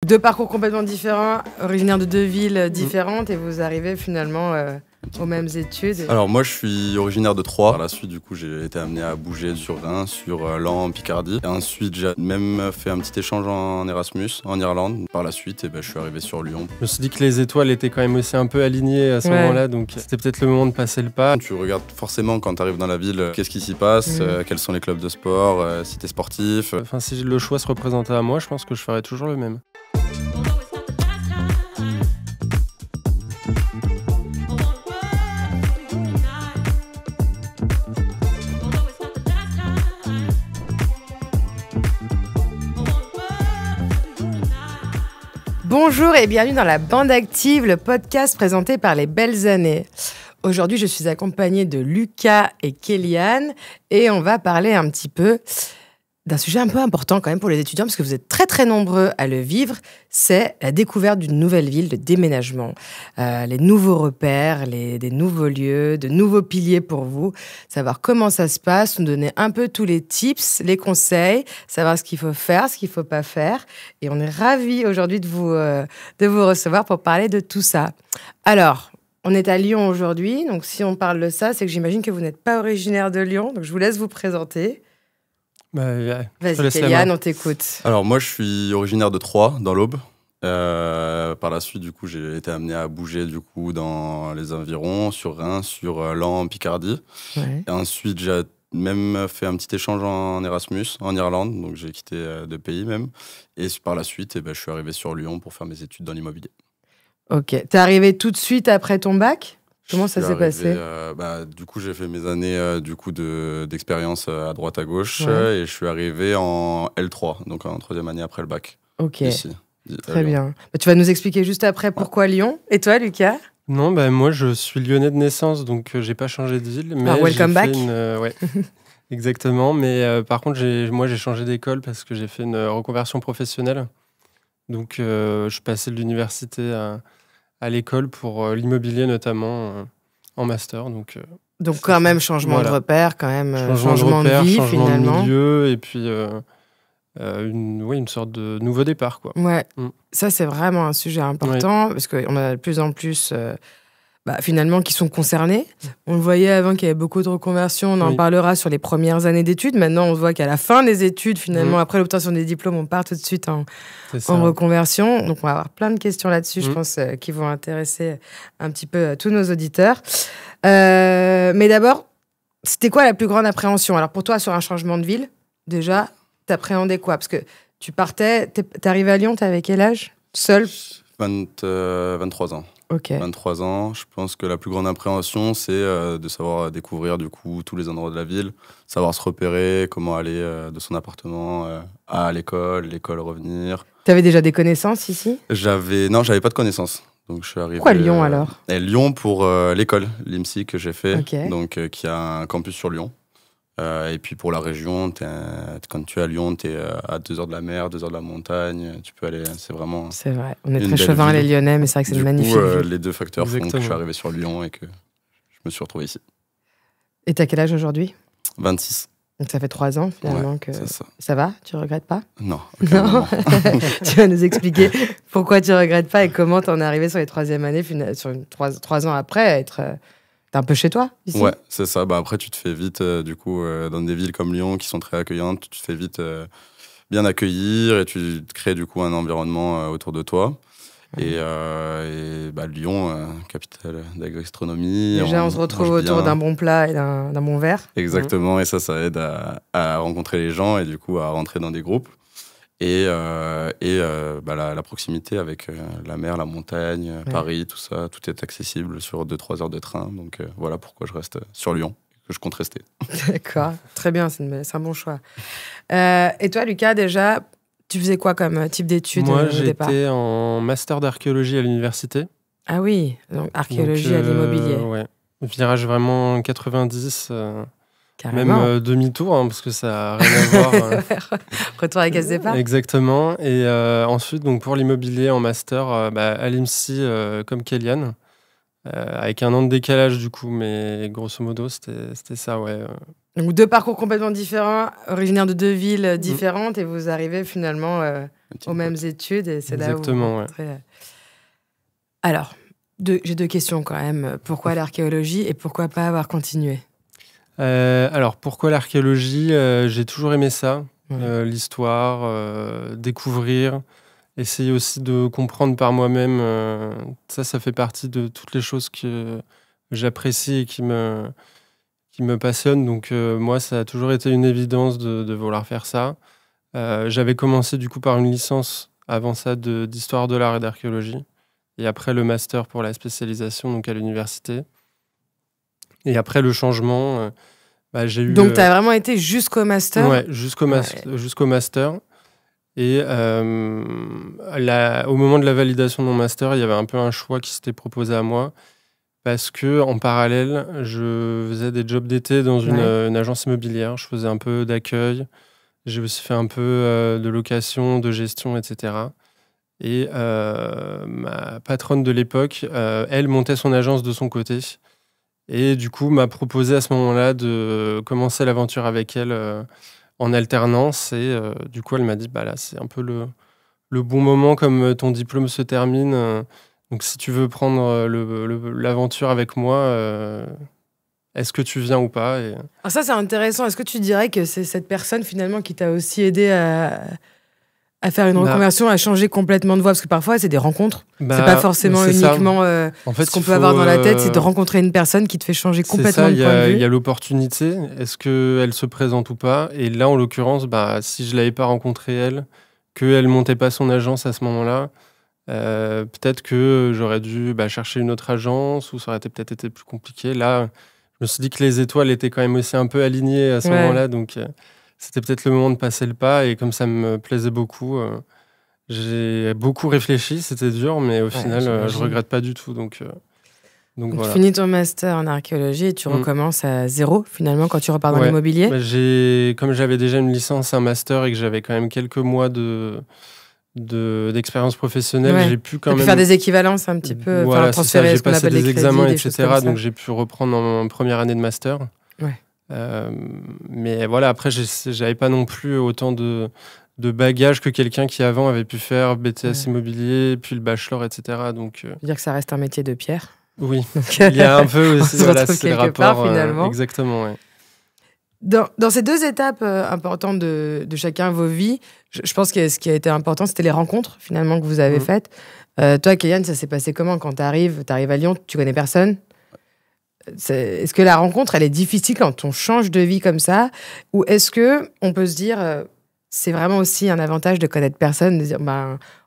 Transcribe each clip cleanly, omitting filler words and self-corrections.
Deux parcours complètement différents, originaires de deux villes différentes, et vous arrivez finalement aux mêmes études. Alors moi je suis originaire de Troyes. Par la suite du coup j'ai été amené à bouger sur Reims, sur Laon, en Picardie. Et ensuite j'ai même fait un petit échange en Erasmus en Irlande. Par la suite je suis arrivé sur Lyon. Je me suis dit que les étoiles étaient quand même aussi un peu alignées à ce moment-là, donc c'était peut-être le moment de passer le pas. Tu regardes forcément quand tu arrives dans la ville qu'est-ce qui s'y passe, quels sont les clubs de sport, si t'es sportif. Enfin si le choix se représentait à moi, je pense que je ferais toujours le même. Bonjour et bienvenue dans la Bande Active, le podcast présenté par les Belles Années. Aujourd'hui, je suis accompagnée de Lucas et Kéliane et on va parler un petit peu d'un sujet un peu important quand même pour les étudiants parce que vous êtes très très nombreux à le vivre, c'est la découverte d'une nouvelle ville, le déménagement, les nouveaux repères, des nouveaux lieux, de nouveaux piliers pour vous, savoir comment ça se passe, nous donner un peu tous les tips, les conseils, savoir ce qu'il faut faire, ce qu'il ne faut pas faire. Et on est ravis aujourd'hui de vous recevoir pour parler de tout ça. Alors, on est à Lyon aujourd'hui, donc si on parle de ça, c'est que j'imagine que vous n'êtes pas originaire de Lyon, donc je vous laisse vous présenter. Vas-y Kéliane, on t'écoute. Alors moi je suis originaire de Troyes, dans l'Aube. Par la suite du coup j'ai été amené à bouger du coup dans les environs, sur Reims, sur Laon, en Picardie. Ouais. Et ensuite j'ai même fait un petit échange en Erasmus, en Irlande, donc j'ai quitté deux pays même. Et par la suite je suis arrivé sur Lyon pour faire mes études dans l'immobilier. Ok, t'es arrivé tout de suite après ton bac ? Comment ça s'est passé ? Du coup, j'ai fait mes années d'expérience à droite à gauche et je suis arrivé en L3, donc en troisième année après le bac. Ok, ici, très bien. Tu vas nous expliquer juste après pourquoi Lyon. Et toi, Lucas ? Non, moi je suis lyonnais de naissance, donc j'ai pas changé de ville. Mais welcome back. Ouais, exactement. Mais par contre, j'ai changé d'école parce que j'ai fait une reconversion professionnelle. Donc je passais de l'université à l'école pour l'immobilier notamment en master. Donc quand même changement de repère, quand même changement de vie changement finalement. De milieu et puis une sorte de nouveau départ, quoi. Ouais, ça c'est vraiment un sujet important parce qu'on a de plus en plus finalement qui sont concernés. On le voyait avant qu'il y avait beaucoup de reconversions, on en parlera sur les premières années d'études. Maintenant on voit qu'à la fin des études, finalement après l'obtention des diplômes, on part tout de suite en reconversion. Donc on va avoir plein de questions là-dessus, je pense, qui vont intéresser un petit peu tous nos auditeurs. Mais d'abord, c'était quoi la plus grande appréhension ? Alors pour toi, sur un changement de ville, déjà, t'appréhendais quoi ? Parce que tu partais, t'es arrivé à Lyon, t'avais quel âge ? Seul ? 23 ans. Ok. 23 ans, je pense que la plus grande appréhension, c'est de savoir découvrir du coup tous les endroits de la ville, savoir se repérer, comment aller de son appartement à l'école revenir. T'avais déjà des connaissances ici ? Non, j'avais pas de connaissances. Donc je suis arrivé. Pourquoi Lyon alors ? Lyon pour l'école, l'IMSI que j'ai fait, donc qui a un campus sur Lyon. Et puis pour la région, quand tu es à Lyon, tu es à 2 heures de la mer, 2 heures de la montagne, tu peux aller, c'est vraiment... C'est vrai, on est très chauvins les Lyonnais, mais c'est vrai que c'est une magnifique ville. Les deux facteurs font que je suis arrivé sur Lyon et que je me suis retrouvé ici. Et t'as quel âge aujourd'hui ? 26. Donc ça fait 3 ans finalement que... C'est ça. Ça va ? Tu regrettes pas ? Non. Tu vas nous expliquer pourquoi tu regrettes pas et comment t'en es arrivé sur les 3e années, sur 3 ans après, à être... T'es un peu chez toi, ici ? Ouais, c'est ça. Après, tu te fais vite, dans des villes comme Lyon, qui sont très accueillantes, tu te fais vite bien accueillir et tu te crées, du coup, un environnement autour de toi. Et Lyon, capitale de la gastronomie. Déjà, on se retrouve autour d'un bon plat et d'un bon verre. Exactement, et ça aide à rencontrer les gens et, du coup, à rentrer dans des groupes. Et la proximité avec la mer, la montagne, Paris, tout ça, tout est accessible sur 2-3 heures de train. Donc voilà pourquoi je reste sur Lyon, que je compte rester. D'accord, très bien, c'est un bon choix. Et toi, Lucas, déjà, tu faisais quoi comme type d'études ? Moi, j'étais en master d'archéologie à l'université. Ah oui, donc archéologie à l'immobilier. Ouais, virage vraiment 90... Carrément. Même demi-tour, parce que ça n'a rien à voir. Retour à la case départ. Exactement. Et ensuite, donc, pour l'immobilier en master, à l'IMSI, comme Kéliane, avec un an de décalage du coup, mais grosso modo, c'était ça, ouais. Donc 2 parcours complètement différents, originaires de 2 villes différentes, et vous arrivez finalement aux mêmes études, et c'est là où vous rencontrez... Alors, j'ai 2 questions quand même. Pourquoi l'archéologie et pourquoi pas avoir continué? Alors, pourquoi l'archéologie? J'ai toujours aimé ça, l'histoire, découvrir, essayer aussi de comprendre par moi-même. Ça fait partie de toutes les choses que j'apprécie et qui me passionnent. Donc, moi, ça a toujours été une évidence de vouloir faire ça. J'avais commencé du coup par une licence avant ça d'histoire de l'art et d'archéologie. Et après le master pour la spécialisation, donc à l'université. Et après le changement, j'ai eu... Donc, tu as vraiment été jusqu'au master? Ouais, jusqu'au master. Et au moment de la validation de mon master, il y avait un peu un choix qui s'était proposé à moi. Parce qu'en parallèle, je faisais des jobs d'été dans une agence immobilière. Je faisais un peu d'accueil. J'ai aussi fait un peu de location, de gestion, etc. Et ma patronne de l'époque, elle montait son agence de son côté. Et du coup, m'a proposé à ce moment-là de commencer l'aventure avec elle en alternance. Et du coup, elle m'a dit, là, c'est un peu le bon moment, comme ton diplôme se termine. Donc, si tu veux prendre l'aventure avec moi, est-ce que tu viens ou pas? Alors ça, c'est intéressant. Est-ce que tu dirais que c'est cette personne, finalement, qui t'a aussi aidé à faire une reconversion, à changer complètement de voie? Parce que parfois, c'est des rencontres. C'est pas forcément uniquement en fait, ce qu'on peut avoir dans la tête, c'est de rencontrer une personne qui te fait changer complètement de point de vue. Il y a l'opportunité. Est-ce qu'elle se présente ou pas? Et là, en l'occurrence, si je l'avais pas rencontrée, elle, qu'elle montait pas son agence à ce moment-là, peut-être que j'aurais dû chercher une autre agence, ou ça aurait peut-être été plus compliqué. Là, je me suis dit que les étoiles étaient quand même aussi un peu alignées à ce moment-là, donc... C'était peut-être le moment de passer le pas, et comme ça me plaisait beaucoup, j'ai beaucoup réfléchi, c'était dur, mais au final, je regrette pas du tout. Donc voilà. Tu finis ton master en archéologie et tu recommences à zéro, finalement, quand tu repars dans l'immobilier? Comme j'avais déjà une licence, un master, et que j'avais quand même quelques mois d'expérience professionnelle, j'ai pu quand même... faire des équivalences un petit peu, transférer j'ai passé des examens, etc. Donc ça. j'ai pu reprendre en première année de master. Mais voilà, après, j'avais pas non plus autant de bagages que quelqu'un qui avant avait pu faire BTS immobilier, puis le bachelor, etc. Donc, dire que ça reste un métier de pierre. Oui, il y a un peu aussi, c'est le rapport. Finalement. Exactement, ouais. Dans ces 2 étapes importantes de chacun vos vies, je pense que ce qui a été important, c'était les rencontres, finalement, que vous avez faites. Toi, Kéliane, ça s'est passé comment quand t'arrives à Lyon, tu connais personne? Est-ce que la rencontre, elle est difficile quand on change de vie comme ça? Ou est-ce que on peut se dire, c'est vraiment aussi un avantage de connaître personne, de dire,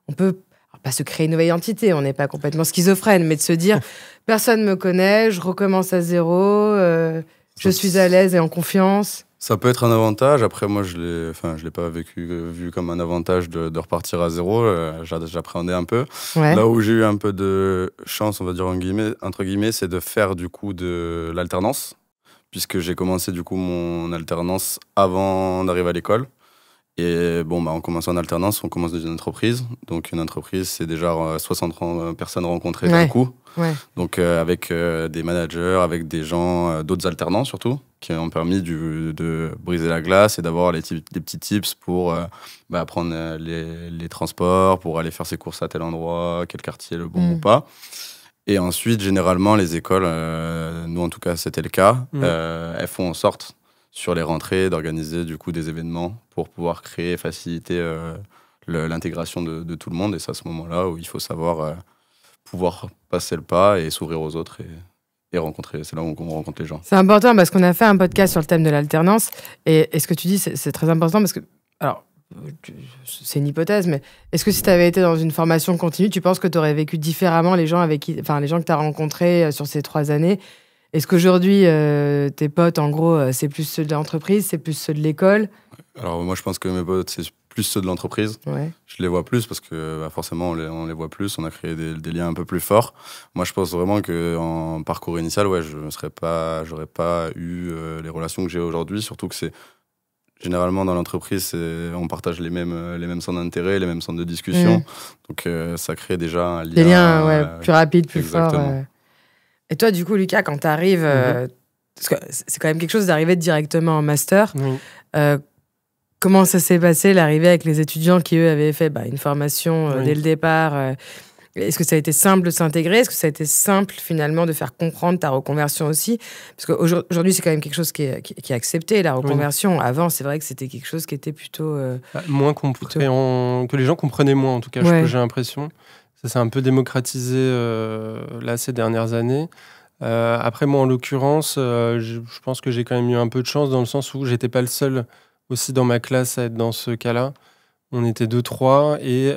on peut pas se créer une nouvelle identité, on n'est pas complètement schizophrène, mais de se dire, personne me connaît, je recommence à zéro, je suis à l'aise et en confiance. Ça peut être un avantage. Après, moi, je l'ai pas vu comme un avantage de repartir à zéro. J'appréhendais un peu. Là où j'ai eu un peu de chance, on va dire entre guillemets, c'est de faire du coup de l'alternance, puisque j'ai commencé du coup mon alternance avant d'arriver à l'école. Et en commençant en alternance, on commence dans une entreprise. Donc une entreprise, c'est déjà 60 personnes rencontrées d'un coup. Donc avec des managers, avec des gens, d'autres alternants surtout, qui ont permis de briser la glace et d'avoir des petits tips pour prendre les transports, pour aller faire ses courses à tel endroit, quel quartier est le bon ou pas. Et ensuite, généralement, les écoles, nous en tout cas c'était le cas, elles font en sorte sur les rentrées d'organiser du coup des événements pour pouvoir créer et faciliter l'intégration de tout le monde. Et c'est à ce moment-là où il faut savoir pouvoir passer le pas et s'ouvrir aux autres et rencontrer. C'est là où on rencontre les gens. C'est important parce qu'on a fait un podcast sur le thème de l'alternance, et ce que tu dis, c'est très important parce que, alors, c'est une hypothèse, mais est-ce que si tu avais été dans une formation continue, tu penses que tu aurais vécu différemment les gens que tu as rencontrés sur ces 3 années? Est-ce qu'aujourd'hui, tes potes, en gros, c'est plus ceux de l'entreprise, c'est plus ceux de l'école? Alors moi, je pense que mes potes, c'est plus ceux de l'entreprise. Je les vois plus parce que forcément, on les voit plus. On a créé des liens un peu plus forts. Moi, je pense vraiment qu'en parcours initial, j'aurais pas eu les relations que j'ai aujourd'hui. Surtout que c'est généralement dans l'entreprise, on partage les mêmes centres d'intérêt, les mêmes centres de discussion. Donc ça crée déjà un lien. Des liens plus rapides, plus forts. Et toi, du coup, Lucas, quand tu arrives, c'est quand même quelque chose d'arriver directement en master. Oui. Comment ça s'est passé, l'arrivée avec les étudiants qui, eux, avaient fait une formation dès le départ Est-ce que ça a été simple de s'intégrer? Est-ce que ça a été simple, finalement, de faire comprendre ta reconversion aussi? Parce qu'aujourd'hui, c'est quand même quelque chose qui est accepté, la reconversion. Oui. Avant, c'est vrai que c'était quelque chose qui était plutôt... moins que les gens comprenaient moins, en tout cas, j'ai l'impression. Ça s'est un peu démocratisé là, ces dernières années. Après, moi, en l'occurrence, je pense que j'ai quand même eu un peu de chance dans le sens où j'étais pas le seul aussi dans ma classe à être dans ce cas-là. On était 2-3 et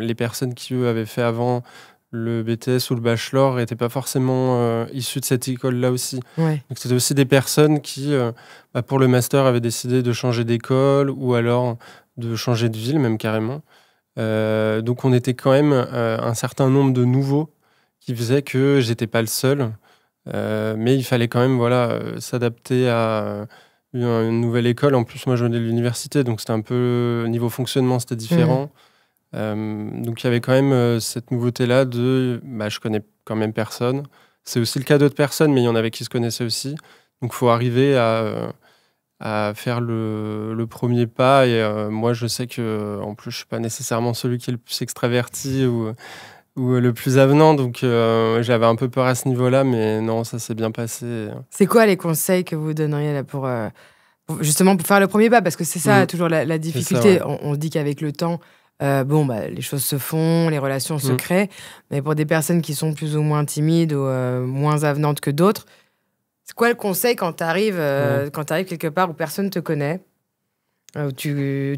les personnes qui, eux, avaient fait avant le BTS ou le bachelor n'étaient pas forcément issues de cette école-là aussi. Ouais. Donc, c'était aussi des personnes qui, pour le master, avaient décidé de changer d'école ou alors de changer de ville, même carrément. Donc, on était quand même un certain nombre de nouveaux qui faisait que j'étais pas le seul. Mais il fallait quand même s'adapter à une nouvelle école. En plus, moi, je venais de l'université, donc c'était un peu... Niveau fonctionnement, c'était différent. Donc, il y avait quand même cette nouveauté-là de... je connais quand même personne. C'est aussi le cas d'autres personnes, mais il y en avait qui se connaissaient aussi. Donc, il faut arriver à faire le premier pas. Et moi, je sais que, en plus, je ne suis pas nécessairement celui qui est le plus extraverti ou le plus avenant, donc j'avais un peu peur à ce niveau-là, mais non, ça s'est bien passé. C'est quoi les conseils que vous donneriez là pour justement pour faire le premier pas? Parce que c'est ça toujours la difficulté. Ça, on dit qu'avec le temps, les choses se font, les relations se créent, mais pour des personnes qui sont plus ou moins timides ou moins avenantes que d'autres, c'est quoi le conseil quand tu arrives quelque part où personne ne te connaît,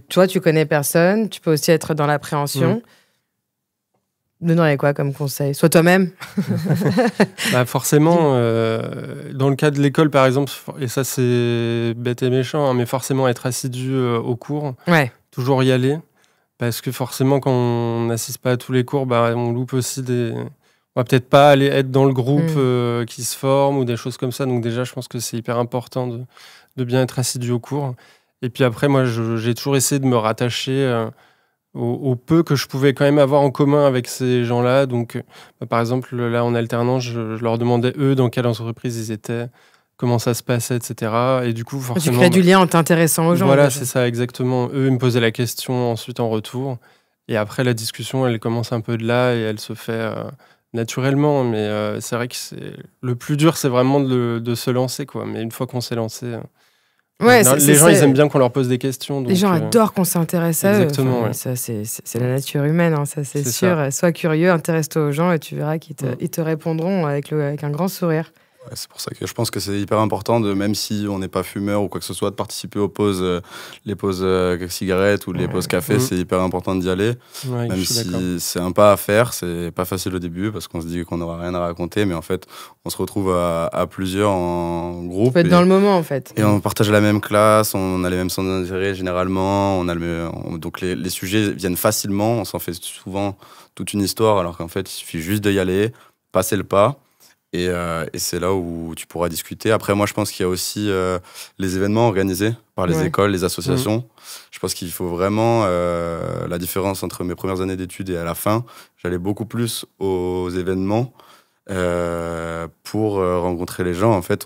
toi, tu connais personne, tu peux aussi être dans l'appréhension. Donnerais quoi comme conseil? Sois toi-même. Forcément, dans le cas de l'école, par exemple, et ça c'est bête et méchant, mais forcément être assidu aux cours, toujours y aller, parce que forcément quand on n'assiste pas à tous les cours, on loupe aussi on va peut-être pas aller être dans le groupe qui se forme ou des choses comme ça, donc déjà je pense que c'est hyper important de bien être assidu aux cours. Et puis après, moi j'ai toujours essayé de me rattacher au peu que je pouvais quand même avoir en commun avec ces gens-là. Donc, par exemple, là, en alternance, je leur demandais, eux, dans quelle entreprise ils étaient, comment ça se passait, etc. Et du coup, forcément... Tu crées du lien en t'intéressant aux gens. Voilà, c'est ça, exactement. Eux, ils me posaient la question ensuite en retour. Et après, la discussion, elle commence un peu de là et elle se fait naturellement. Mais c'est vrai que le plus dur, c'est vraiment de se lancer, quoi. Mais une fois qu'on s'est lancé... les gens, ils aiment bien qu'on leur pose des questions. Donc, les gens adorent qu'on s'intéresse à eux. Exactement. Ça, c'est la nature humaine, ça c'est sûr. Ça. Sois curieux, intéresse-toi aux gens et tu verras qu'ils te répondront avec un grand sourire. Ouais, c'est pour ça que je pense que c'est hyper important, même si on n'est pas fumeur ou quoi que ce soit, de participer aux pauses, les pauses cigarettes ou les pauses café. C'est hyper important d'y aller. Ouais, même si c'est un pas à faire, c'est pas facile au début parce qu'on se dit qu'on n'aura rien à raconter, mais en fait, on se retrouve à plusieurs en groupe. On peut être dans le moment, en fait. Et on partage la même classe, on a les mêmes centres d'intérêt généralement, donc les sujets viennent facilement, on s'en fait souvent toute une histoire, alors qu'en fait, il suffit juste d'y aller, passer le pas. Et c'est là où tu pourras discuter. Après, moi, je pense qu'il y a aussi les événements organisés par les écoles, les associations. Je pense qu'il faut vraiment la différence entre mes premières années d'études et à la fin. J'allais beaucoup plus aux événements pour rencontrer les gens. En fait,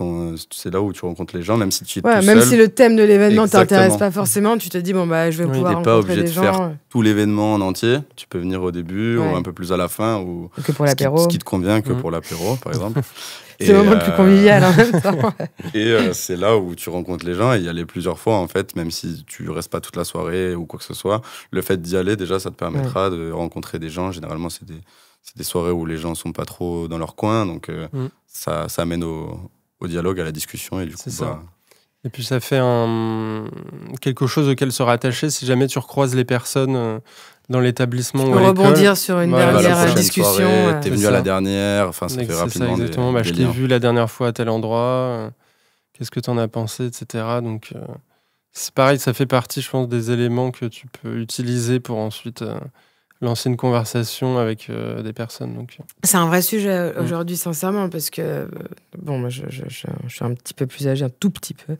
c'est là où tu rencontres les gens, même si tu es tout seul. Même si le thème de l'événement ne t'intéresse pas forcément, tu te dis, je vais pouvoir rencontrer des gens. Tu n'es pas obligé de faire tout l'événement en entier. Tu peux venir au début ou un peu plus à la fin. Ou que pour l'apéro. Ce qui te convient que pour l'apéro, par exemple. C'est le moment le plus convivial en même temps. Et c'est là où tu rencontres les gens et y aller plusieurs fois, en fait, même si tu restes pas toute la soirée ou quoi que ce soit. Le fait d'y aller, déjà, ça te permettra de rencontrer des gens. Généralement, c'est des soirées où les gens sont pas trop dans leur coin, donc ça amène au dialogue, à la discussion. Et du coup, et puis ça fait quelque chose auquel se rattacher si jamais tu recroises les personnes dans l'établissement ou à l'école. Rebondir sur une dernière discussion. T'es venu à la dernière, ça fait rapidement ça, exactement. Je t'ai vu la dernière fois à tel endroit, qu'est-ce que t'en as pensé, etc. Donc c'est pareil, ça fait partie, je pense, des éléments que tu peux utiliser pour ensuite lancer une conversation avec des personnes. Donc. C'est un vrai sujet aujourd'hui, sincèrement, parce que, bon, moi, je suis un petit peu plus âgée, un tout petit peu,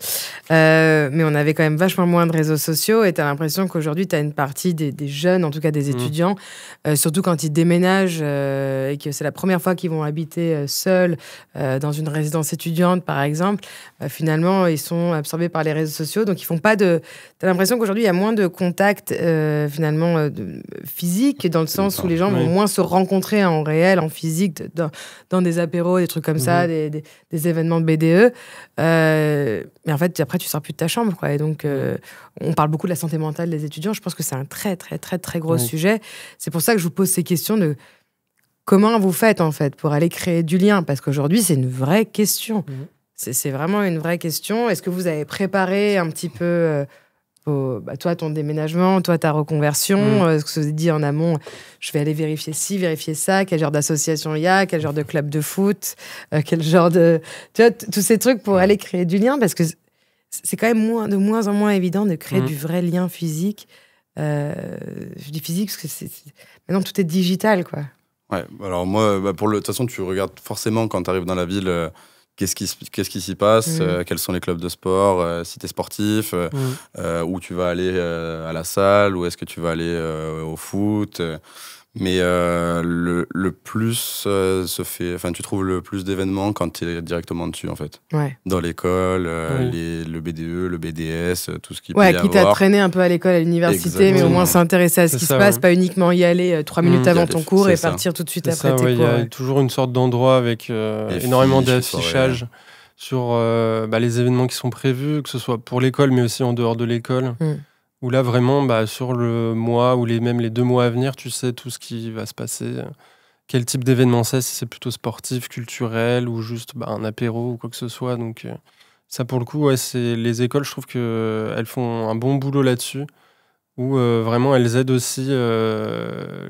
mais on avait quand même vachement moins de réseaux sociaux, et tu as l'impression qu'aujourd'hui, tu as une partie des jeunes, en tout cas des étudiants, surtout quand ils déménagent et que c'est la première fois qu'ils vont habiter seuls dans une résidence étudiante, par exemple, finalement, ils sont absorbés par les réseaux sociaux, donc ils font pas de... Tu as l'impression qu'aujourd'hui, il y a moins de contact, finalement, physique, dans le sens où les gens vont moins se rencontrer en réel, en physique, dans des apéros, des trucs comme ça, des événements de BDE. Mais en fait, après, tu sors plus de ta chambre, quoi. Et donc, on parle beaucoup de la santé mentale des étudiants. Je pense que c'est un très, très, très, très gros sujet. C'est pour ça que je vous pose ces questions de comment vous faites, en fait, pour aller créer du lien. Parce qu'aujourd'hui, c'est une vraie question. C'est vraiment une vraie question. Est-ce que vous avez préparé un petit peu... toi, ton déménagement, toi, ta reconversion, ce que vous avez dit en amont, je vais aller vérifier ci, vérifier ça, quel genre d'association il y a, quel genre de club de foot, quel genre de... Tu vois, tous ces trucs pour aller créer du lien, parce que c'est quand même de moins en moins évident de créer du vrai lien physique. Je dis physique parce que maintenant, tout est digital, quoi. Ouais, alors moi, de toute façon, tu regardes forcément quand tu arrives dans la ville... Qu'est-ce qui s'y passe, quels sont les clubs de sport, si tu es sportif, où tu vas aller à la salle, où est-ce que tu vas aller au foot. Mais le plus se fait... Enfin, tu trouves le plus d'événements quand tu es directement dessus, en fait. Ouais. Dans l'école, le BDE, le BDS, tout ce qui peut y quitte à traîner un peu à l'école, à l'université, mais au moins s'intéresser à ce qui se passe, pas uniquement y aller 3 minutes avant ton cours et partir tout de suite après tes cours. Il y a toujours une sorte d'endroit avec énormément d'affichage sur les événements qui sont prévus, que ce soit pour l'école, mais aussi en dehors de l'école. Où là, vraiment, sur le mois ou même les 2 mois à venir, tu sais tout ce qui va se passer. Quel type d'événement c'est, si c'est plutôt sportif, culturel ou juste un apéro ou quoi que ce soit. Donc, ça, pour le coup, c'est les écoles, je trouve qu'elles font un bon boulot là-dessus. Où vraiment elles aident aussi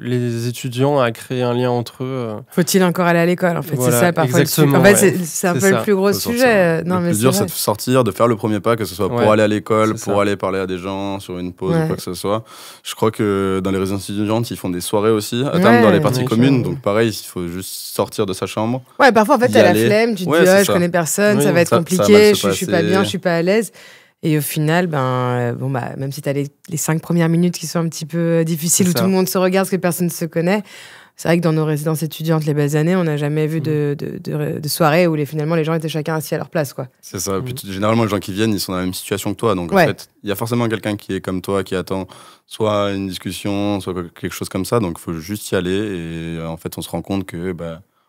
les étudiants à créer un lien entre eux. Faut-il encore aller à l'école, en fait, voilà, c'est ça parfois. En fait, c'est un peu le plus gros sujet. Le plus dur, c'est de sortir, de faire le premier pas, que ce soit pour aller à l'école, pour aller parler à des gens sur une pause ou quoi que ce soit. Je crois que dans les résidences étudiantes, ils font des soirées aussi, à terme dans les parties communes. Donc pareil, il faut juste sortir de sa chambre. Ouais, parfois en fait, t'as la flemme, tu te dis, je connais personne, ça va être compliqué, je suis pas bien, je suis pas à l'aise. Et au final, même si tu as les 5 premières minutes qui sont un petit peu difficiles, où tout le monde se regarde parce que personne ne se connaît, c'est vrai que dans nos résidences étudiantes, les belles années, on n'a jamais vu de soirée où finalement les gens étaient chacun assis à leur place, quoi. C'est ça. Puis, généralement, les gens qui viennent, ils sont dans la même situation que toi. Donc, en fait, il y a forcément quelqu'un qui est comme toi, qui attend soit une discussion, soit quelque chose comme ça. Donc, il faut juste y aller. Et en fait, on se rend compte que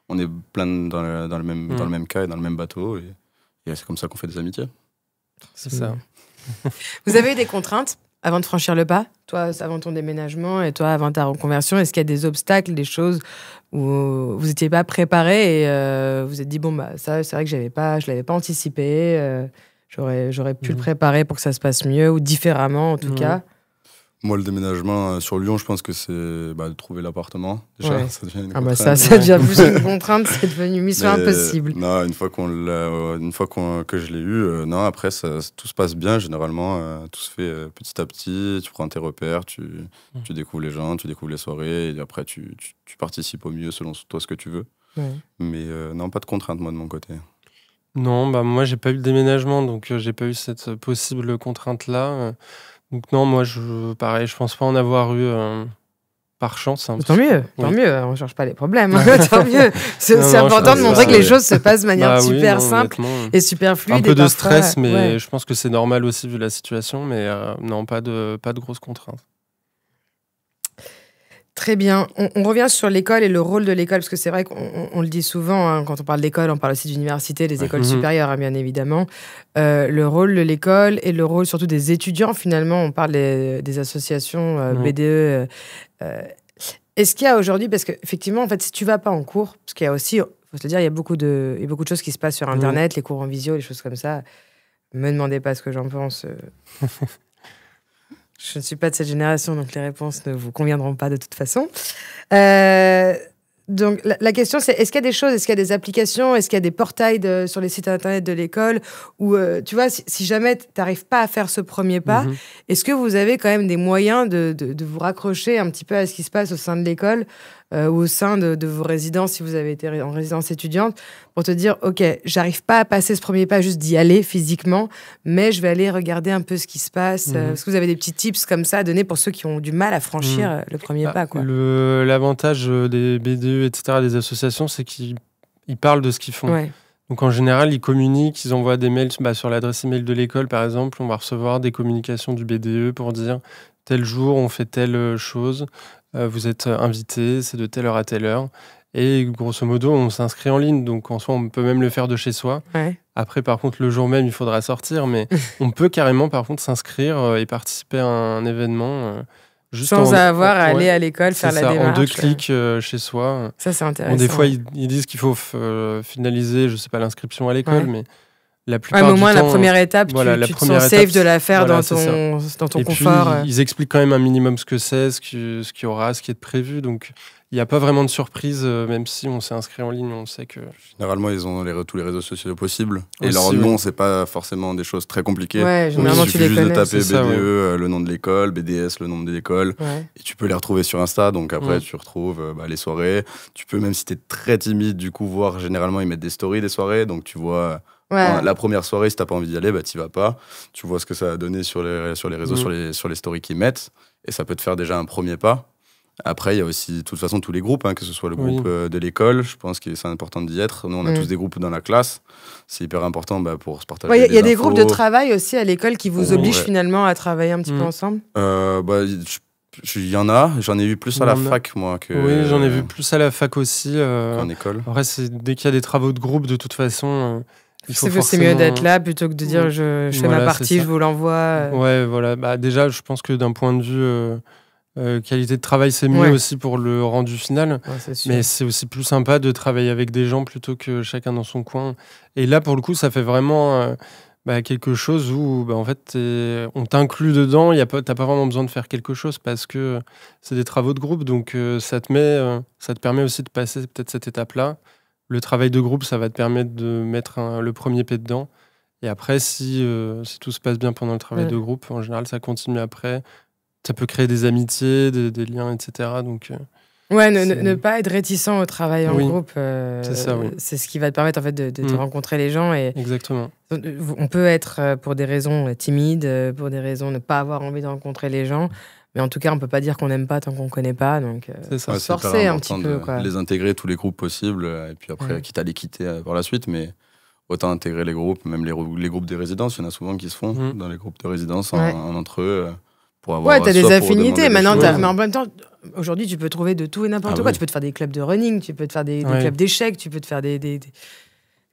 on est plein dans le même cas et dans le même bateau. Et c'est comme ça qu'on fait des amitiés. C'est ça. Vous avez eu des contraintes avant de franchir le pas? Toi, avant ton déménagement et toi, avant ta reconversion, est-ce qu'il y a des obstacles, des choses où vous n'étiez pas préparé et vous êtes dit, ça, c'est vrai que je ne l'avais pas anticipé, j'aurais pu le préparer pour que ça se passe mieux ou différemment en tout cas? Moi, le déménagement sur Lyon, je pense que c'est de trouver l'appartement. Déjà, ça devient une contrainte. Ça, c'est déjà plus une contrainte, c'est devenu mission impossible. Non, une fois que je l'ai eu, après, tout se passe bien. Généralement, tout se fait petit à petit. Tu prends tes repères, tu découvres les gens, tu découvres les soirées, et après, tu participes au mieux selon toi ce que tu veux. Ouais. Mais non, pas de contrainte, moi, de mon côté. Non, moi, j'ai pas eu le déménagement, donc j'ai pas eu cette possible contrainte-là. Donc non, moi, pareil, je pense pas en avoir eu par chance. Tant mieux, on cherche pas les problèmes. Tant mieux. C'est important de montrer que les choses se passent de manière super simple et super fluide. Un peu de stress, mais je pense que c'est normal aussi vu la situation. Mais non, pas de grosses contraintes. Très bien. On revient sur l'école et le rôle de l'école, parce que c'est vrai qu'on le dit souvent, quand on parle d'école, on parle aussi d'université, des écoles supérieures, bien évidemment. Le rôle de l'école et le rôle surtout des étudiants, finalement, on parle des associations BDE. Est-ce qu'il y a aujourd'hui, parce qu'effectivement, en fait, si tu vas pas en cours, parce qu'il y a aussi, faut se le dire, il y a beaucoup de choses qui se passent sur Internet, les cours en visio, les choses comme ça. Me demandez pas ce que j'en pense. Je ne suis pas de cette génération, donc les réponses ne vous conviendront pas de toute façon. Donc, la question, c'est est-ce qu'il y a des choses, est-ce qu'il y a des applications, est-ce qu'il y a des portails sur les sites internet de l'école où, tu vois, si jamais tu n'arrives pas à faire ce premier pas, est-ce que vous avez quand même des moyens de vous raccrocher un petit peu à ce qui se passe au sein de l'école ou au sein de vos résidences, si vous avez été en résidence étudiante, pour te dire, OK, j'arrive pas à passer ce premier pas, juste d'y aller physiquement, mais je vais aller regarder un peu ce qui se passe. Est-ce que vous avez des petits tips comme ça à donner pour ceux qui ont du mal à franchir le premier pas, quoi? L'avantage des BDE, etc., des associations, c'est qu'ils parlent de ce qu'ils font. Ouais. Donc en général, ils communiquent, ils envoient des mails sur l'adresse email de l'école, par exemple. On va recevoir des communications du BDE pour dire tel jour, on fait telle chose. Vous êtes invité, c'est de telle heure à telle heure. Et grosso modo, on s'inscrit en ligne. Donc en soi, on peut même le faire de chez soi. Ouais. Après, par contre, le jour même, il faudra sortir. Mais on peut carrément, par contre, s'inscrire et participer à un événement. Sans avoir à aller à l'école, faire la démarche. En 2 clics chez soi. Ça, c'est intéressant. Bon, des fois, ils disent qu'il faut finaliser, je sais pas, l'inscription à l'école, mais la plupart du temps... au moins, la première étape, tu te sens safe de la faire dans ton confort. Puis, ils expliquent quand même un minimum ce que c'est, ce qu'il y aura, ce qui est prévu. Donc, il n'y a pas vraiment de surprise, même si on s'est inscrit en ligne, on sait que... Généralement, ils ont tous les réseaux sociaux possibles. Et leur nom, c'est pas forcément des choses très compliquées. Ouais, généralement, il suffit juste de taper BDE, le nom de l'école, BDS, le nom de l'école. Ouais. Et tu peux les retrouver sur Insta. Donc après, tu retrouves les soirées. Tu peux, même si tu es très timide, du coup, voir. Généralement, ils mettent des stories des soirées. Donc tu vois... Ouais. La première soirée, si t'as pas envie d'y aller, t'y vas pas. Tu vois ce que ça a donné sur les réseaux, sur les stories qu'ils mettent. Et ça peut te faire déjà un premier pas. Après, il y a aussi, de toute façon, tous les groupes, que ce soit le groupe de l'école, je pense que c'est important d'y être. Nous, on a tous des groupes dans la classe. C'est hyper important pour se partager des infos. Il y a des groupes de travail aussi à l'école qui vous obligent finalement à travailler un petit peu ensemble. Il y en a. J'en ai vu plus à la fac, moi. Oui, j'en ai vu plus à la fac aussi. Qu'en école. Après, dès qu'il y a des travaux de groupe, de toute façon... C'est mieux d'être là plutôt que de dire je fais ma partie, je vous l'envoie. Ouais, voilà. Déjà, je pense que d'un point de vue qualité de travail, c'est mieux aussi pour le rendu final. Ouais, mais c'est aussi plus sympa de travailler avec des gens plutôt que chacun dans son coin. Et là, pour le coup, ça fait vraiment quelque chose où en fait, on t'inclut dedans. T'as pas vraiment besoin de faire quelque chose parce que c'est des travaux de groupe. Donc, ça te permet aussi de passer peut-être cette étape-là. Le travail de groupe, ça va te permettre de mettre le premier pied dedans. Et après, si tout se passe bien pendant le travail de groupe, en général, ça continue après. Ça peut créer des amitiés, des liens, etc. Donc, ne pas être réticent au travail en groupe. C'est ça, oui. C'est ce qui va te permettre en fait, de rencontrer les gens. Exactement. On peut être, pour des raisons timides, pour des raisons de ne pas avoir envie de rencontrer les gens. Mais en tout cas, on ne peut pas dire qu'on n'aime pas tant qu'on ne connaît pas. Donc, c'est forcer un petit peu. Les intégrer, tous les groupes possibles. Et puis après, quitte à les quitter par la suite. Mais autant intégrer les groupes, même les groupes des résidences. Il y en a souvent qui se font dans les groupes de résidence en entre eux. Pour avoir, t'as des affinités. Maintenant, mais en même temps, aujourd'hui, tu peux trouver de tout et n'importe quoi. Tu peux te faire des clubs de running, tu peux te faire des clubs d'échecs, tu peux te faire des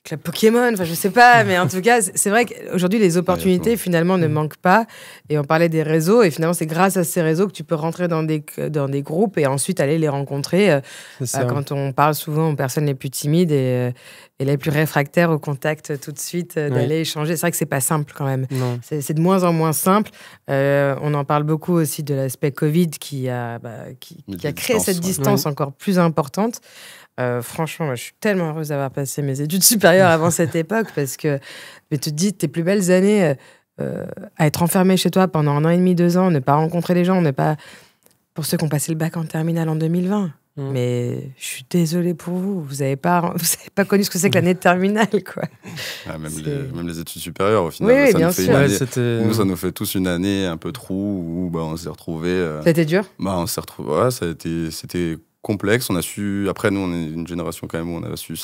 club Pokémon, je sais pas, mais en tout cas, c'est vrai qu'aujourd'hui, les opportunités, finalement, ne manquent pas. Et on parlait des réseaux, et finalement, c'est grâce à ces réseaux que tu peux rentrer dans des groupes et ensuite aller les rencontrer. Quand on parle souvent aux personnes les plus timides et les plus réfractaires au contact tout de suite, d'aller échanger. C'est vrai que c'est pas simple quand même. C'est de moins en moins simple. On en parle beaucoup aussi de l'aspect Covid qui a créé cette distance encore plus importante. Franchement, moi, je suis tellement heureuse d'avoir passé mes études supérieures avant cette époque parce que tu te dis tes plus belles années à être enfermé chez toi pendant 1 an et demi, 2 ans, ne pas rencontrer les gens, ne pas... Pour ceux qui ont passé le bac en terminale en 2020. Mais je suis désolée pour vous. Vous n'avez pas connu ce que c'est que l'année de terminale, quoi. Même les études supérieures, au final. Oui, bien sûr. Nous, ça nous fait tous une année un peu trou où on s'est retrouvés. Ça a été dur ? On s'est retrouvés. C'était complexe. On a su. Après, nous, on est une génération quand même où on a su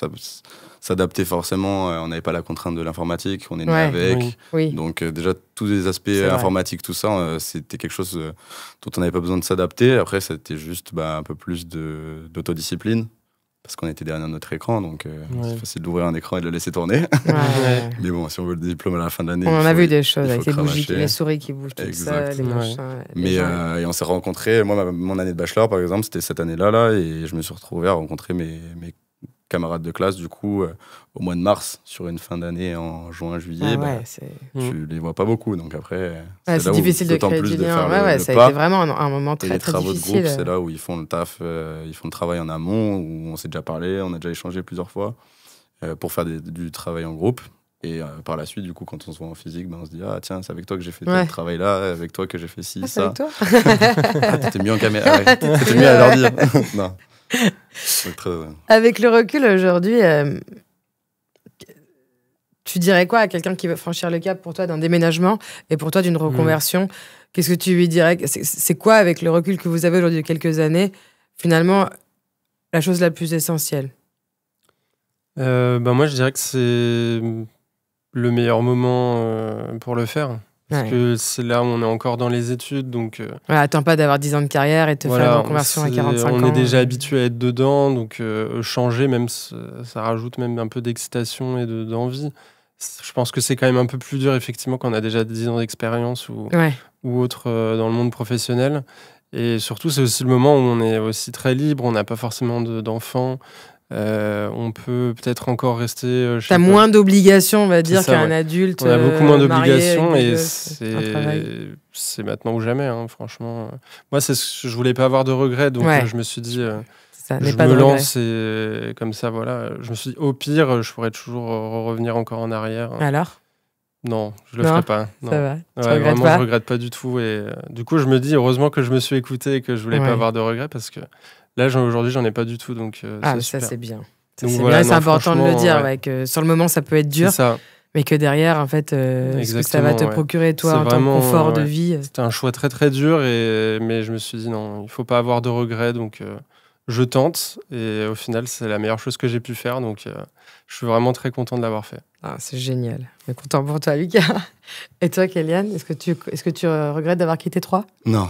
s'adapter forcément. On n'avait pas la contrainte de l'informatique. On est né avec. Oui. Donc, déjà, tous les aspects informatiques, tout ça, c'était quelque chose dont on n'avait pas besoin de s'adapter. Après, c'était juste un peu plus d'autodiscipline. Parce qu'on était derrière notre écran, donc c'est facile d'ouvrir un écran et de le laisser tourner. Mais bon, si on veut le diplôme à la fin de l'année... On en a vu des choses avec les bougies, les souris qui bougent tout seules, les machins... Et on s'est rencontrés... Moi, mon année de bachelor, par exemple, c'était cette année-là, et je me suis retrouvé à rencontrer mes camarades de classe, du coup, au mois de mars, sur une fin d'année en juin, juillet, tu les vois pas beaucoup. Donc après, c'est difficile de créer du lien. Ça a été vraiment un moment très, très difficile. Les travaux de groupe, c'est là où ils font le taf, ils font le travail en amont, où on s'est déjà parlé, on a déjà échangé plusieurs fois pour faire du travail en groupe. Et par la suite, du coup, quand on se voit en physique, on se dit « Ah, tiens, c'est avec toi que j'ai fait tel travail-là, avec toi que j'ai fait ci, ça. » T'étais mieux en caméra. T'étais mieux à leur dire. Non. Avec le recul aujourd'hui, tu dirais quoi à quelqu'un qui veut franchir le cap pour toi d'un déménagement et pour toi d'une reconversion? Qu'est-ce que tu lui dirais? C'est quoi, avec le recul que vous avez aujourd'hui de quelques années, finalement, la chose la plus essentielle? Moi, je dirais que c'est le meilleur moment pour le faire. Parce que c'est là où on est encore dans les études. Donc, attends pas d'avoir 10 ans de carrière et te faire une reconversion à 45 ans. On est déjà habitué à être dedans. Donc, changer, même, ça rajoute même un peu d'excitation et d'envie. Je pense que c'est quand même un peu plus dur, effectivement, quand on a déjà 10 ans d'expérience ou autre dans le monde professionnel. Et surtout, c'est aussi le moment où on est aussi très libre. On n'a pas forcément d'enfants. On peut peut-être encore rester T'as moins d'obligations, on va dire, qu'un adulte. On a beaucoup moins d'obligations et c'est maintenant ou jamais, hein, franchement. Moi, je voulais pas avoir de regrets, donc je me suis dit, je me lance et comme ça, voilà. Je me suis dit, au pire, je pourrais toujours revenir encore en arrière. Alors ? Non, je le ferai pas. Non. Ça va. Vraiment, je regrette pas du tout. Et du coup, je me dis, heureusement que je me suis écouté et que je voulais pas avoir de regrets parce que là, aujourd'hui, j'en ai pas du tout. Donc, ça, c'est bien. C'est important de le dire. Que sur le moment, ça peut être dur. Mais que derrière, en fait, ce que ça va te procurer, toi, en tant que confort de vie. C'était un choix très, très dur. Mais je me suis dit, non, il faut pas avoir de regrets. Donc, je tente. Et au final, c'est la meilleure chose que j'ai pu faire. Donc, je suis vraiment très content de l'avoir fait. Ah, c'est génial. Je suis content pour toi, Lucas. Et toi, Kéliane, est-ce que tu regrettes d'avoir quitté Troyes ? Non.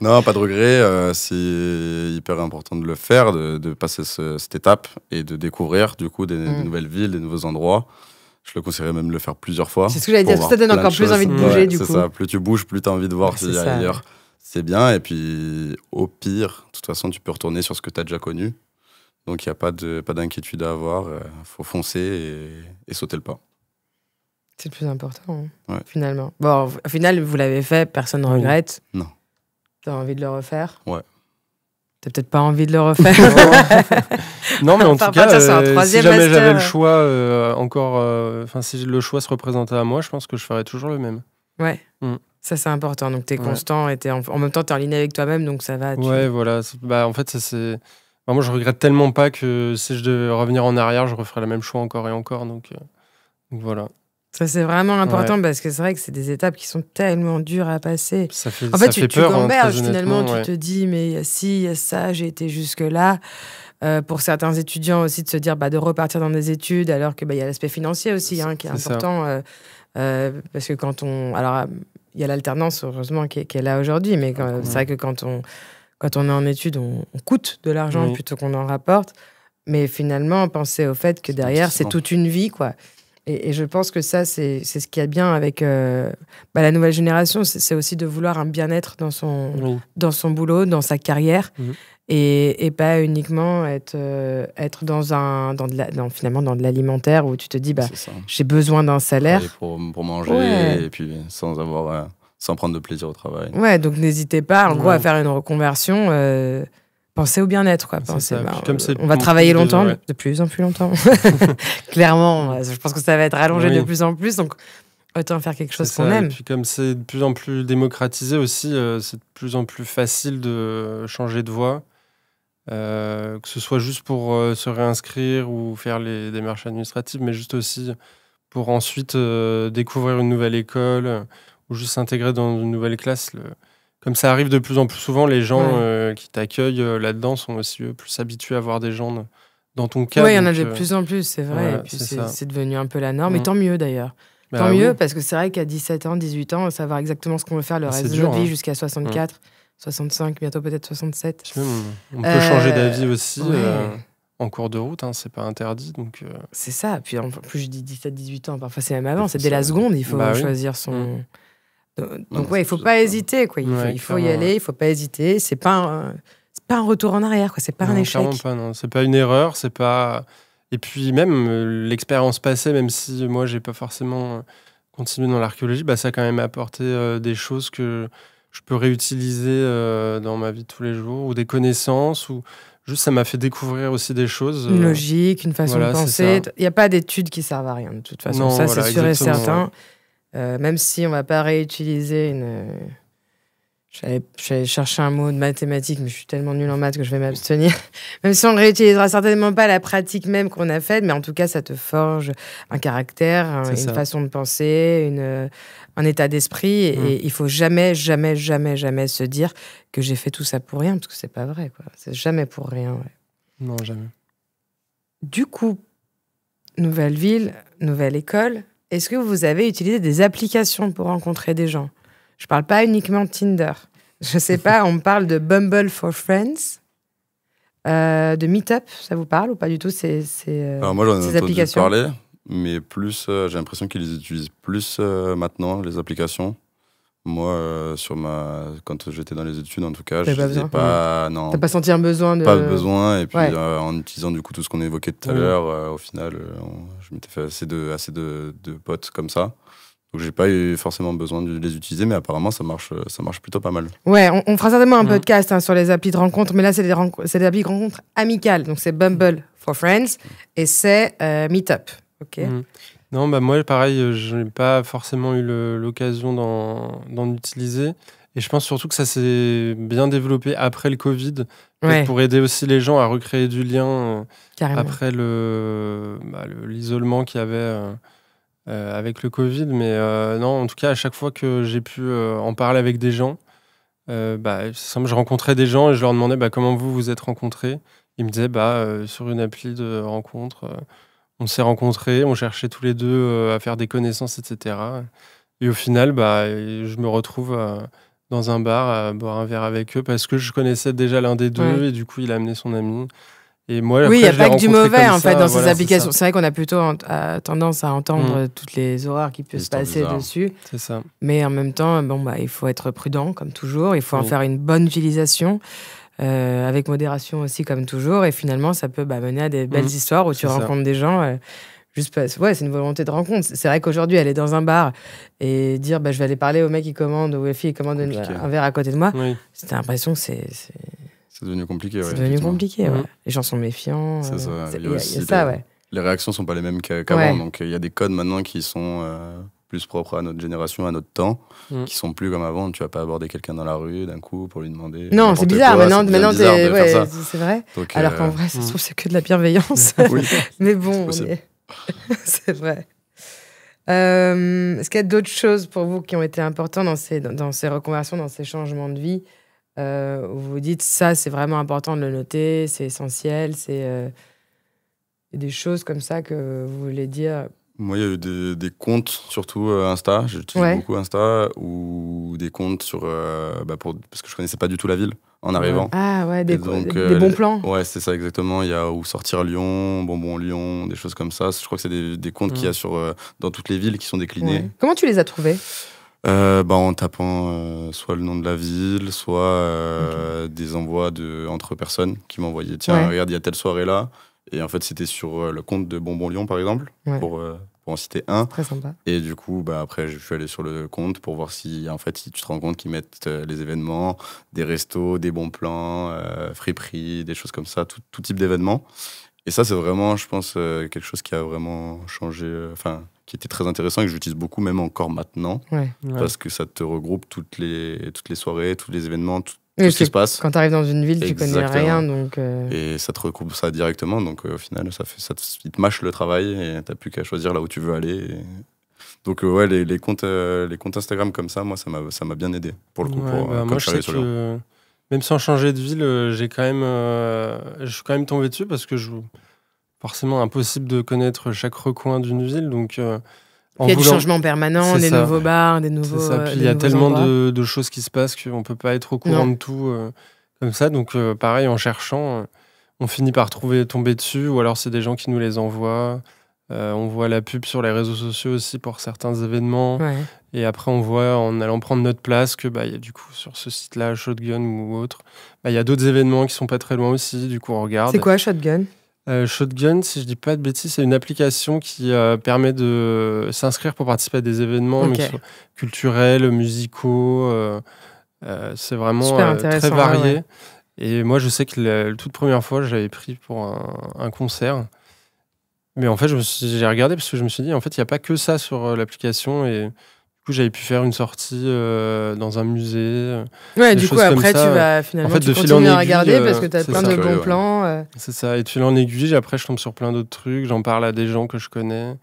Non, pas de regret. C'est hyper important de le faire, de passer cette étape et de découvrir du coup des nouvelles villes, des nouveaux endroits. Je le conseillerais même de le faire plusieurs fois. C'est ce que j'allais dire. Ça donne encore plus envie de bouger, du coup. C'est ça. Plus tu bouges, plus tu as envie de voir s'il y a ailleurs. C'est bien. Et puis, au pire, de toute façon, tu peux retourner sur ce que tu as déjà connu. Donc, il n'y a pas d'inquiétude à avoir. Il faut foncer et sauter le pas. C'est le plus important, finalement. Bon, au final, vous l'avez fait, personne ne regrette. Non. T'as envie de le refaire ? Ouais. T'as peut-être pas envie de le refaire. Non, mais en tout cas, si jamais j'avais le choix si le choix se représentait à moi, je pense que je ferais toujours le même. Ouais. Ça, c'est important. Donc, t'es constant et en même temps, t'es en ligne avec toi-même, donc ça va. Ouais, voilà. En fait, c'est... moi, je regrette tellement pas que si je devais revenir en arrière, je referais le même choix encore et encore. Donc voilà. Ça, c'est vraiment important parce que c'est vrai que c'est des étapes qui sont tellement dures à passer. En fait, tu gamberges finalement, tu te dis, mais il y a ci, il y a ça, j'ai été jusque-là. Pour certains étudiants aussi, de se dire de repartir dans des études, alors qu'il y a l'aspect financier aussi qui est important. Parce que quand on... Alors, il y a l'alternance, heureusement, qui est là aujourd'hui, mais c'est vrai que quand on est en études, on coûte de l'argent plutôt qu'on en rapporte. Mais finalement, penser au fait que derrière, c'est toute une vie, quoi. Et je pense que ça, c'est ce qu'il y a bien avec la nouvelle génération, c'est aussi de vouloir un bien-être dans son boulot, dans sa carrière, et pas uniquement être finalement dans de l'alimentaire où tu te dis j'ai besoin d'un salaire pour manger et puis sans prendre de plaisir au travail. Ouais, donc n'hésitez pas en gros à faire une reconversion. Pensez au bien-être, quoi. On va travailler longtemps, de plus en plus longtemps. Clairement, je pense que ça va être rallongé de plus en plus, donc autant faire quelque chose qu'on aime. Et puis comme c'est de plus en plus démocratisé aussi, c'est de plus en plus facile de changer de voie, que ce soit juste pour se réinscrire ou faire les démarches administratives, mais juste aussi pour ensuite découvrir une nouvelle école ou juste s'intégrer dans une nouvelle classe. Comme ça arrive de plus en plus souvent, les gens qui t'accueillent là-dedans sont aussi plus habitués à voir des gens dans ton cas. Oui, il y en a de plus en plus, c'est vrai. Et puis c'est devenu un peu la norme. Et tant mieux d'ailleurs. Tant mieux, parce que c'est vrai qu'à 17 ans, 18 ans, savoir exactement ce qu'on veut faire le reste de notre vie jusqu'à 64, 65, bientôt peut-être 67. On peut changer d'avis aussi en cours de route, c'est pas interdit. Donc c'est ça. Puis en plus, je dis 17-18 ans, parfois c'est même avant. C'est dès la seconde, il faut choisir son... Donc il faut pas hésiter, quoi. Il faut y aller, il faut pas hésiter. C'est pas pas un retour en arrière, quoi. C'est pas un échec. Clairement pas, non. C'est pas une erreur, c'est pas... Et puis même, l'expérience passée, même si moi, j'ai pas forcément continué dans l'archéologie, ça a quand même apporté des choses que je peux réutiliser dans ma vie de tous les jours, ou des connaissances, ou juste ça m'a fait découvrir aussi des choses. Une logique, une façon de penser. Il n'y a pas d'études qui servent à rien, de toute façon. Non, ça, c'est sûr et certain. Ouais. Même si on ne va pas réutiliser une... J'allais chercher un mot de mathématiques, mais je suis tellement nulle en maths que je vais m'abstenir. Même si on ne réutilisera certainement pas la pratique même qu'on a faite, mais en tout cas, ça te forge un caractère, une façon de penser, un état d'esprit. Et il ne faut jamais, jamais, jamais, jamais se dire que j'ai fait tout ça pour rien, parce que ce n'est pas vrai, quoi. C'est jamais pour rien. Ouais. Non, jamais. Du coup, nouvelle ville, nouvelle école. Est-ce que vous avez utilisé des applications pour rencontrer des gens ? Je parle pas uniquement de Tinder. Je sais pas, on me parle de Bumble for Friends, de Meetup, ça vous parle ou pas du tout Alors moi, j'en ai entendu parler, mais plus, j'ai l'impression qu'ils les utilisent plus maintenant, les applications. Moi, quand j'étais dans les études, en tout cas, je n'ai pas... Non, t'as pas senti un besoin de... Pas de besoin, et puis en utilisant du coup tout ce qu'on évoquait tout à l'heure, au final, je m'étais fait assez de potes comme ça. Donc j'ai pas eu forcément besoin de les utiliser, mais apparemment ça marche plutôt pas mal. Ouais, on fera certainement un podcast sur les applis de rencontre, mais là c'est des applis de rencontre amicales. Donc c'est Bumble for Friends et c'est Meetup. Ok. Non, moi pareil, je n'ai pas forcément eu l'occasion d'en utiliser. Et je pense surtout que ça s'est bien développé après le Covid, pour aider aussi les gens à recréer du lien après l'isolement qu'il y avait. Avec le Covid, mais non, en tout cas, à chaque fois que j'ai pu en parler avec des gens, c'est simple, je rencontrais des gens et je leur demandais comment vous êtes rencontrés. Ils me disaient sur une appli de rencontre, on s'est rencontrés, on cherchait tous les deux à faire des connaissances, etc. Et au final, je me retrouve dans un bar à boire un verre avec eux parce que je connaissais déjà l'un des deux et du coup, il a amené son ami. Et moi, oui, il n'y a pas que du mauvais en fait dans ces applications. C'est vrai qu'on a plutôt tendance à entendre toutes les horreurs qui peuvent se passer dessus. C'est ça. Mais en même temps, il faut être prudent comme toujours. Il faut en faire une bonne utilisation, avec modération aussi comme toujours. Et finalement, ça peut mener à des belles histoires où tu rencontres des gens. Juste parce c'est une volonté de rencontre. C'est vrai qu'aujourd'hui, aller dans un bar et dire je vais aller parler au mec qui commande ou aux filles qui commandent un verre à côté de moi, j'ai l'impression que c'est devenu compliqué. C'est devenu compliqué, Les gens sont méfiants. C'est ça. Il y a aussi les réactions ne sont pas les mêmes qu'avant. Donc, il y a des codes maintenant qui sont plus propres à notre génération, à notre temps, qui sont plus comme avant. Tu vas pas aborder quelqu'un dans la rue d'un coup pour lui demander. Non, c'est bizarre. Maintenant, c'est vrai. Donc, alors qu'en vrai, ça se trouve, c'est que de la bienveillance. Mais bon, c'est vrai. Est-ce qu'il y a d'autres choses pour vous qui ont été importantes dans ces reconversions, dans ces changements de vie? Où vous dites ça, c'est vraiment important de le noter, c'est essentiel, c'est des choses comme ça que vous voulez dire. Moi, il y a eu des comptes, surtout Insta, j'utilise beaucoup Insta, ou des comptes sur parce que je connaissais pas du tout la ville en arrivant. Ah ouais, des bons plans. Ouais, c'est ça exactement. Il y a où sortir Lyon, bonbon Lyon, des choses comme ça. Je crois que c'est des comptes qu'il y a dans toutes les villes qui sont déclinés. Comment tu les as trouvés? En tapant soit le nom de la ville, soit des envois entre personnes qui m'envoyaient tiens, regarde, il y a telle soirée là. Et en fait, c'était sur le compte de Bonbon Lyon, par exemple, pour en citer un. Très sympa. Et du coup, après, je suis allé sur le compte pour voir si tu te rends compte qu'ils mettent les événements, des restos, des bons plans, friperies, des choses comme ça, tout type d'événements. Et ça, c'est vraiment, je pense, quelque chose qui a vraiment changé, qui était très intéressant et que j'utilise beaucoup, même encore maintenant, parce que ça te regroupe toutes les soirées, tous les événements, tout ce qui se passe. Quand tu arrives dans une ville, tu connais rien. Donc Et ça te regroupe ça directement, donc au final, il te mâche le travail et tu n'as plus qu'à choisir là où tu veux aller. Donc les comptes Instagram comme ça, moi, ça m'a bien aidé, pour le coup. Moi, je sais que même sans changer de ville, je suis quand même tombé dessus parce que forcément impossible de connaître chaque recoin d'une ville. Donc, il y a du changement permanent, des nouveaux bars, des nouveaux. C'est ça. Puis il y a tellement de choses qui se passent qu'on ne peut pas être au courant de tout comme ça. Donc, pareil, en cherchant, on finit par tomber dessus, ou alors c'est des gens qui nous les envoient. On voit la pub sur les réseaux sociaux aussi pour certains événements. Et après, on voit en allant prendre notre place que y a du coup sur ce site-là, Shotgun ou autre, il y a d'autres événements qui sont pas très loin aussi. Du coup, on regarde. C'est quoi Shotgun ? Shotgun, si je dis pas de bêtises, c'est une application qui permet de s'inscrire pour participer à des événements mais qui sont culturels, musicaux. C'est vraiment très varié. Ouais. Et moi, je sais que la toute première fois, j'avais pris pour un concert. Mais en fait, j'ai regardé parce que je me suis dit, en fait, il n'y a pas que ça sur l'application. Et du coup, j'avais pu faire une sortie dans un musée. Ouais, du coup, après, tu vas finalement continuer à regarder parce que tu as plein de bons plans. C'est ça. Et de fil en aiguille, après, je tombe sur plein d'autres trucs. J'en parle à des gens que je connais.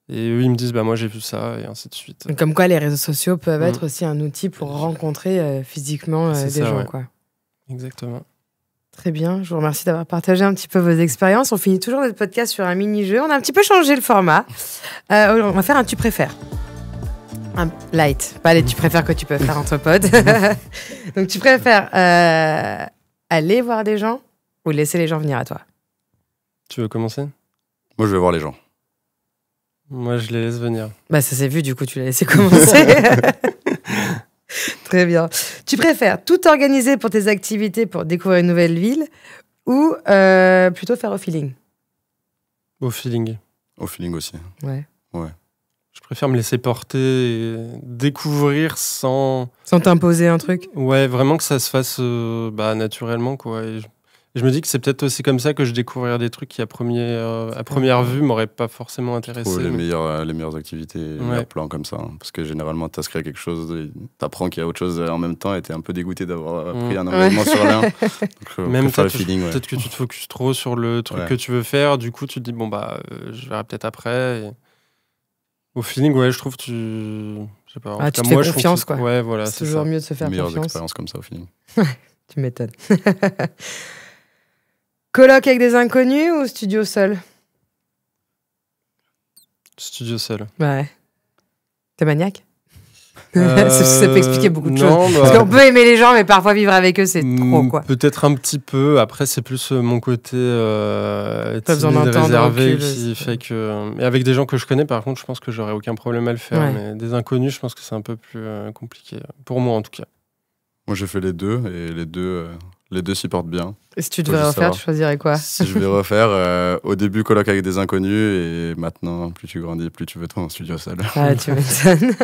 Et eux, ils me disent, moi, j'ai vu ça, et ainsi de suite. Comme quoi, les réseaux sociaux peuvent être aussi un outil pour rencontrer physiquement des gens, ouais. Quoi. Exactement. Très bien, je vous remercie d'avoir partagé un petit peu vos expériences. On finit toujours notre podcast sur un mini-jeu. On a un petit peu changé le format. On va faire un tu préfères. Un light, pas les tu préfères que tu peux faire entre potes. Donc tu préfères aller voir des gens ou laisser les gens venir à toi ? Tu veux commencer ? Moi, je vais voir les gens. Moi, je les laisse venir. Ça s'est vu, du coup, tu l'as laissé commencer. Très bien. Tu préfères tout organiser pour tes activités pour découvrir une nouvelle ville ou plutôt faire au feeling ? Au feeling. Au feeling aussi. Ouais. Je préfère me laisser porter et découvrir sans t'imposer un truc. Ouais, vraiment que ça se fasse naturellement, quoi. Et je me dis que c'est peut-être aussi comme ça que je découvrirai des trucs qui, à première vue, m'auraient pas forcément intéressé. Les meilleures activités, les meilleurs plans comme ça. Parce que généralement, t'inscris à quelque chose, t'apprends qu'il y a autre chose en même temps et t'es un peu dégoûté d'avoir pris un engagement sur l'un. Donc, même peut-être que tu te focuses trop sur le truc que tu veux faire. Du coup, tu te dis, je verrai peut-être après. Et... Au feeling, je trouve que je sais pas. Tu te fais confiance, quoi. Ouais, voilà. C'est toujours mieux de se faire confiance. Meilleures expériences comme ça au feeling. Tu m'étonnes. Coloc avec des inconnus ou studio seul ? Studio seul. Ouais. T'es maniaque ? Ça peut expliquer beaucoup de choses. Bah... Parce qu'on peut aimer les gens, mais parfois vivre avec eux, c'est trop, quoi. Peut-être un petit peu. Après, c'est plus mon côté réservé qui fait que... Mais avec des gens que je connais, par contre, je pense que j'aurais aucun problème à le faire. Mais des inconnus, je pense que c'est un peu plus compliqué. Pour moi, en tout cas. Moi, j'ai fait les deux, et les deux s'y portent bien. Et si tu devais refaire, tu choisirais quoi ? Si je vais refaire, au début, coloc avec des inconnus, et maintenant, plus tu grandis, plus tu veux ton studio seul. Ah, tu m'étonnes.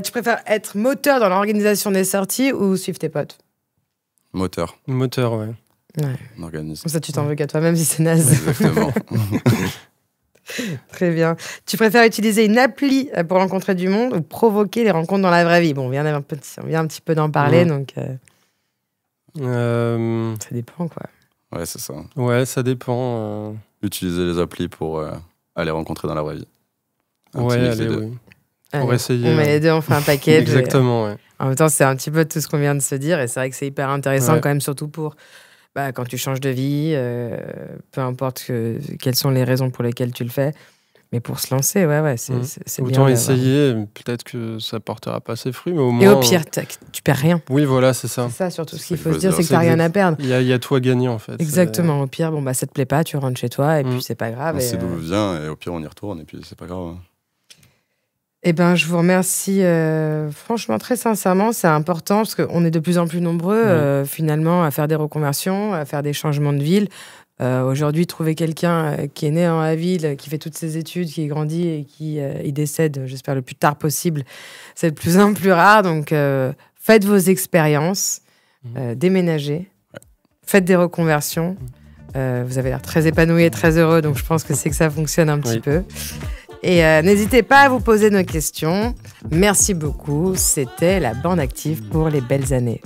Tu préfères être moteur dans l'organisation des sorties ou suivre tes potes ? Moteur, ouais. On organise. Comme ça, tu t'en veux qu'à toi-même si c'est naze. Exactement. Très bien. Tu préfères utiliser une appli pour rencontrer du monde ou provoquer les rencontres dans la vraie vie ? Bon, on vient un petit peu d'en parler, donc... Ça dépend, quoi. Ouais, c'est ça. Ouais, ça dépend. Utiliser les applis pour aller rencontrer dans la vraie vie. Oui. Pour essayer. On met les deux, on fait un package. Exactement, ouais. En même temps, c'est un petit peu tout ce qu'on vient de se dire, et c'est vrai que c'est hyper intéressant quand même, surtout pour quand tu changes de vie, peu importe quelles sont les raisons pour lesquelles tu le fais. Mais pour se lancer, c'est bien. Autant essayer, peut-être que ça portera pas ses fruits, mais au moins... Et au pire, tu perds rien. Oui, voilà, c'est ça. C'est ça, surtout. Ce qu'il faut se dire, c'est que tu n'as rien à perdre. Il y a tout à gagner, en fait. Exactement. Au pire, ça te plaît pas, tu rentres chez toi, et puis c'est pas grave. On sait d'où vient, et au pire, on y retourne, et puis c'est pas grave. Je vous remercie franchement, très sincèrement. C'est important, parce qu'on est de plus en plus nombreux, finalement, à faire des reconversions, à faire des changements de ville. Aujourd'hui, trouver quelqu'un qui est né dans la ville, qui fait toutes ses études, qui grandit et qui il décède, j'espère, le plus tard possible, c'est de plus en plus rare. Donc, faites vos expériences, déménagez, faites des reconversions. Vous avez l'air très épanoui et très heureux, donc je pense que c'est que ça fonctionne un petit peu. Et n'hésitez pas à vous poser nos questions. Merci beaucoup. C'était la bande active pour les belles années.